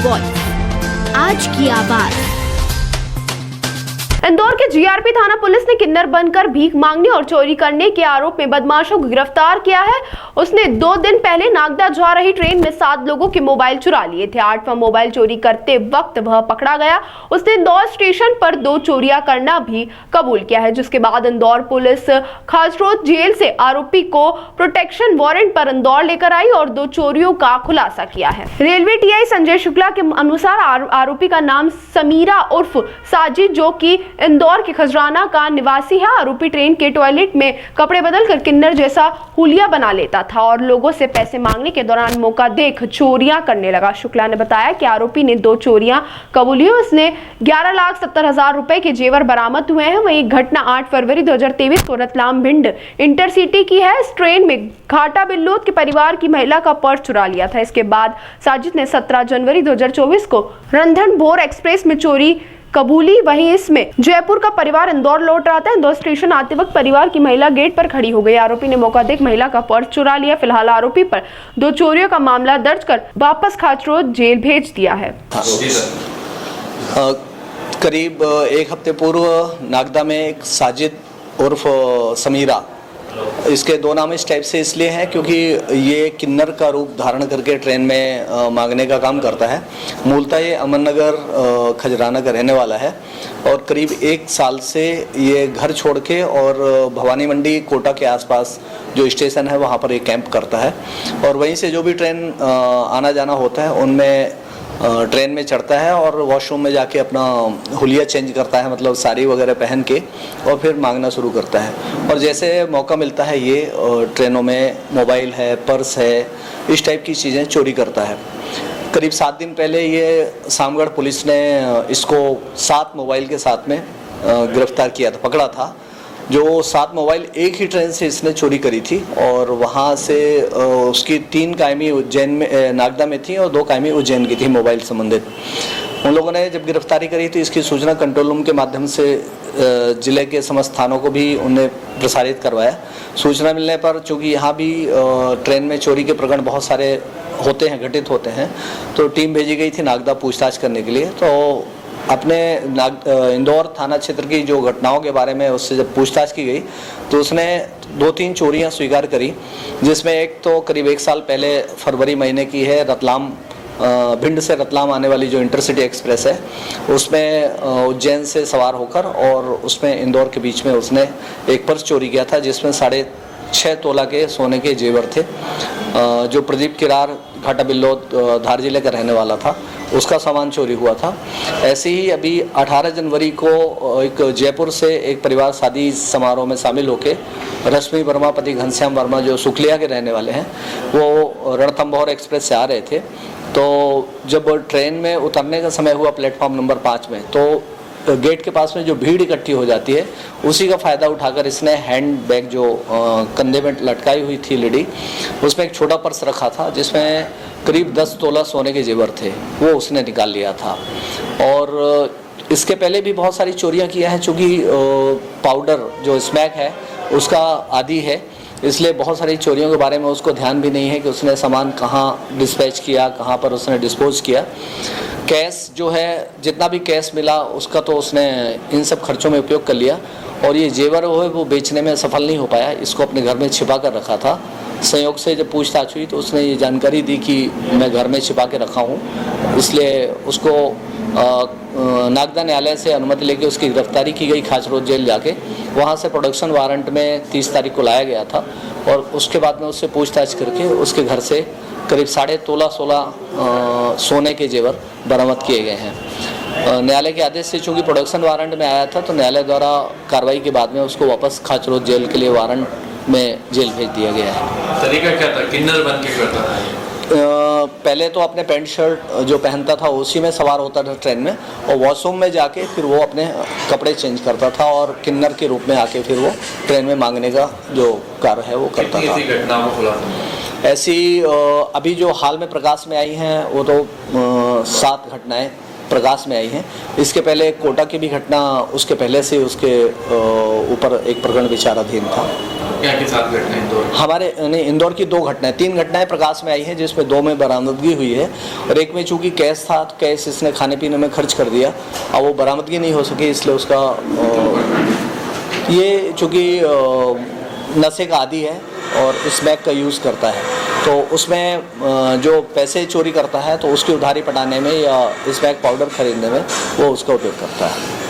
Voice, आज की आवाज। इंदौर के जीआरपी थाना पुलिस ने किन्नर बनकर भीख मांगने और चोरी करने के आरोप में बदमाशों को गिरफ्तार किया है। उसने 2 दिन पहले नागदा जा रही ट्रेन में 7 लोगों के मोबाइल चुरा लिए थे। 8वां मोबाइल चोरी करते वक्त वह पकड़ा गया। उसने इंदौर स्टेशन पर 2 चोरियां करना भी कबूल किया है, जिसके बाद इंदौर पुलिस खासरोड जेल से आरोपी को प्रोटेक्शन वारंट पर इंदौर लेकर आई और 2 चोरियों का खुलासा किया है। रेलवे टीआई संजय शुक्ला के अनुसार आरोपी का नाम समीरा उर्फ साजिद, जो कि इंदौर के खजराना का निवासी है। आरोपी ट्रेन के टॉयलेट में कपड़े बदलकर किन्नर जैसा हुलिया बना लेता था और लोगों से पैसे मांगने के दौरान मौका देख चोरियां करने लगा। शुक्ला ने बताया कि आरोपी ने 2 चोरियां कबूली। उसने 11,70,000 रुपए के जेवर बरामद हुए हैं। वही घटना 8 फरवरी 2023 को रतलाम भिंड इंटरसिटी की है। इस ट्रेन में घाटा बिल्लोद के परिवार की महिला का पर्स चुरा लिया था। इसके बाद साजिद ने 17 जनवरी 2024 को रणथंभौर एक्सप्रेस में चोरी कबूली। वहीं इसमें जयपुर का परिवार इंदौर लौट रहा था। इंदौर स्टेशन आते वक्त परिवार की महिला गेट पर खड़ी हो गई। आरोपी ने मौका देख महिला का पर्स चुरा लिया। फिलहाल आरोपी पर 2 चोरियों का मामला दर्ज कर वापस खाचरोड जेल भेज दिया है। करीब 1 हफ्ते पूर्व नागदा में एक साजिद उर्फ समीरा, इसके 2 नाम इस टाइप से इसलिए हैं क्योंकि ये किन्नर का रूप धारण करके ट्रेन में मांगने का काम करता है। मूलतः ये अमननगर खजराना का रहने वाला है और करीब 1 साल से ये घर छोड़ के और भवानी मंडी कोटा के आसपास जो स्टेशन है वहाँ पर ये कैंप करता है और वहीं से जो भी ट्रेन आना जाना होता है उनमें ट्रेन में चढ़ता है और वॉशरूम में जाके अपना हुलिया चेंज करता है, मतलब साड़ी वगैरह पहन के, और फिर मांगना शुरू करता है। और जैसे मौका मिलता है ये ट्रेनों में मोबाइल है, पर्स है, इस टाइप की चीज़ें चोरी करता है। करीब 7 दिन पहले ये सामगढ़ पुलिस ने इसको 7 मोबाइल के साथ में गिरफ्तार किया था, पकड़ा था। जो 7 मोबाइल एक ही ट्रेन से इसने चोरी करी थी और वहाँ से उसकी 3 कायमी उज्जैन में नागदा में थी और 2 कायमी उज्जैन की थी मोबाइल संबंधित। उन लोगों ने जब गिरफ्तारी करी तो इसकी सूचना कंट्रोल रूम के माध्यम से जिले के समस्त थानों को भी उन्हें प्रसारित करवाया। सूचना मिलने पर चूँकि यहाँ भी ट्रेन में चोरी के प्रकरण बहुत सारे होते हैं, घटित होते हैं, तो टीम भेजी गई थी नागदा पूछताछ करने के लिए। तो अपने इंदौर थाना क्षेत्र की जो घटनाओं के बारे में उससे जब पूछताछ की गई तो उसने 2-3 चोरियां स्वीकार करी, जिसमें एक तो करीब 1 साल पहले फरवरी महीने की है। रतलाम भिंड से रतलाम आने वाली जो इंटरसिटी एक्सप्रेस है उसमें उज्जैन से सवार होकर और उसमें इंदौर के बीच में उसने एक पर्स चोरी किया था जिसमें 6.5 तोला के सोने के जेवर थे। जो प्रदीप किरार घाटा बिल्लोद धार जिले का रहने वाला था, उसका सामान चोरी हुआ था। ऐसे ही अभी 18 जनवरी को एक जयपुर से एक परिवार शादी समारोह में शामिल होकर रश्मि वर्मा पति घनश्याम वर्मा जो सुखलिया के रहने वाले हैं, वो रणथंभौर एक्सप्रेस से आ रहे थे। तो जब ट्रेन में उतरने का समय हुआ प्लेटफॉर्म नंबर 5 में, तो गेट के पास में जो भीड़ इकट्ठी हो जाती है उसी का फ़ायदा उठाकर इसने हैंड बैग जो कंधे में लटकाई हुई थी लेडी, उसमें एक छोटा पर्स रखा था जिसमें करीब 10 तोला सोने के जेवर थे, वो उसने निकाल लिया था। और इसके पहले भी बहुत सारी चोरियां किया है। चूँकि पाउडर जो स्मैक है उसका आदी है, इसलिए बहुत सारी चोरियों के बारे में उसको ध्यान भी नहीं है कि उसने सामान कहाँ डिस्पैच किया, कहाँ पर उसने डिस्पोज किया। कैश जो है, जितना भी कैश मिला उसका तो उसने इन सब खर्चों में उपयोग कर लिया और ये जेवर वो बेचने में सफल नहीं हो पाया, इसको अपने घर में छिपा कर रखा था। संयोग से जब पूछताछ हुई तो उसने ये जानकारी दी कि मैं घर में छिपा के रखा हूँ, इसलिए उसको नागदा न्यायालय से अनुमति लेके उसकी गिरफ्तारी की गई खाचरोड जेल जाके। वहाँ से प्रोडक्शन वारंट में 30 तारीख को लाया गया था और उसके बाद में उससे पूछताछ करके उसके घर से करीब 16.5 तोला सोने के जेवर बरामद किए गए हैं। न्यायालय के आदेश से चूँकि प्रोडक्शन वारंट में आया था तो न्यायालय द्वारा कार्रवाई के बाद में उसको वापस खाचरोड जेल के लिए वारंट में जेल भेज दिया गया है। तरीका क्या था, किन्नर बन के करता था? पहले तो अपने पैंट शर्ट जो पहनता था उसी में सवार होता था ट्रेन में और वॉशरूम में जाके फिर वो अपने कपड़े चेंज करता था और किन्नर के रूप में आके फिर वो ट्रेन में मांगने का जो कार्य है वो करता था। घटना को खुलासा ऐसी अभी जो हाल में प्रकाश में आई हैं वो तो 7 घटनाएं प्रकाश में आई हैं। इसके पहले कोटा की भी घटना उसके पहले से उसके ऊपर एक प्रकरण विचाराधीन था। क्या के साथ घटना इंदौर? हमारे नहीं, इंदौर की 2 घटनाएं 3 घटनाएं प्रकाश में आई हैं, जिसमें 2 में बरामदगी हुई है और एक में चूंकि कैश था तो कैश इसने खाने पीने में खर्च कर दिया और वो बरामदगी नहीं हो सकी, इसलिए उसका ये चूंकि नशे का आदी है और स्मैक का यूज़ करता है, तो उसमें जो पैसे चोरी करता है तो उसकी उधारी पटाने में या स्मैक पाउडर खरीदने में वो उसका उपयोग करता है।